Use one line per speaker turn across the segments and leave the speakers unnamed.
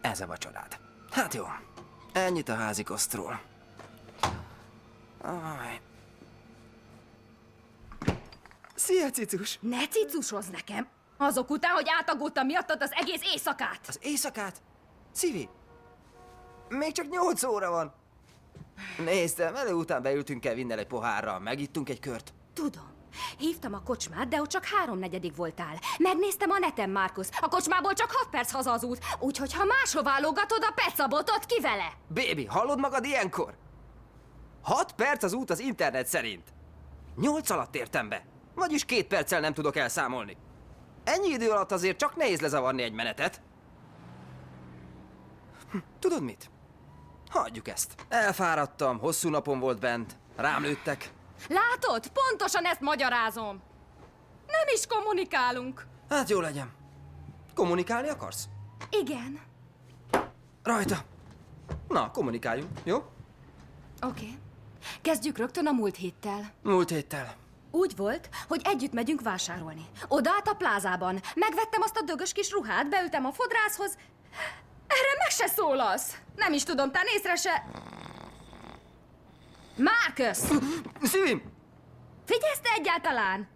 Ez a vacsorád. Hát jó. Ennyit a házi kosztról. Aj. Szia, cicus!
Ne cicusozz nekem! Azok után, hogy átagódtam miattad az egész éjszakát!
Az éjszakát? Szívi! Még csak 8 óra van. Nézd, elő után beültünk Kevinnel egy pohárral, megittunk egy kört.
Tudom. Hívtam a kocsmát, de ott csak 3/4 voltál. Megnéztem a neten, Markus. A kocsmából csak 6 perc haza az út. Úgyhogy ha máshova lógatod a pecabotot, ki vele?
Bébi, hallod magad ilyenkor? 6 perc az út az internet szerint. 8 alatt értem be. Vagyis 2 perccel nem tudok elszámolni. Ennyi idő alatt azért csak nehéz lezavarni egy menetet. Tudod mit? Hagyjuk ezt. Elfáradtam, hosszú napon volt bent. Rám lőttek.
Látod? Pontosan ezt magyarázom. Nem is kommunikálunk.
Hát jó legyen. Kommunikálni akarsz?
Igen.
Rajta. Na, kommunikáljunk, jó?
Oké. Kezdjük rögtön a múlt héttel.
Múlt héttel.
Úgy volt, hogy együtt megyünk vásárolni. Oda át a plázában. Megvettem azt a dögös kis ruhát, beültem a fodrászhoz. Erre meg se szólasz. Nem is tudom, tán észre se... Markus!
Szívim!
Figyelsz te egyáltalán?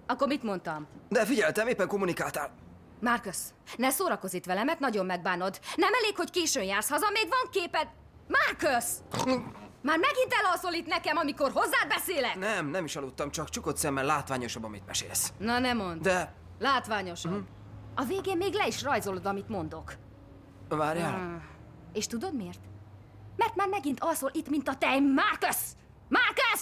Akkor mit mondtam?
De figyeltem, éppen kommunikáltál.
Markus, ne szórakozz itt velem, mert nagyon megbánod. Nem elég, hogy későn jársz haza, még van képed... Markus! Már megint elalszol itt nekem, amikor hozzád beszélek?
Nem is aludtam, csak csukott szemmel látványosabb, amit mesélsz.
Na ne mondd.
De...
Látványosabb. A végén még le is rajzolod, amit mondok.
Várjál.
És tudod miért? Mert már megint alszol itt, mint a tej, Markus! Markus!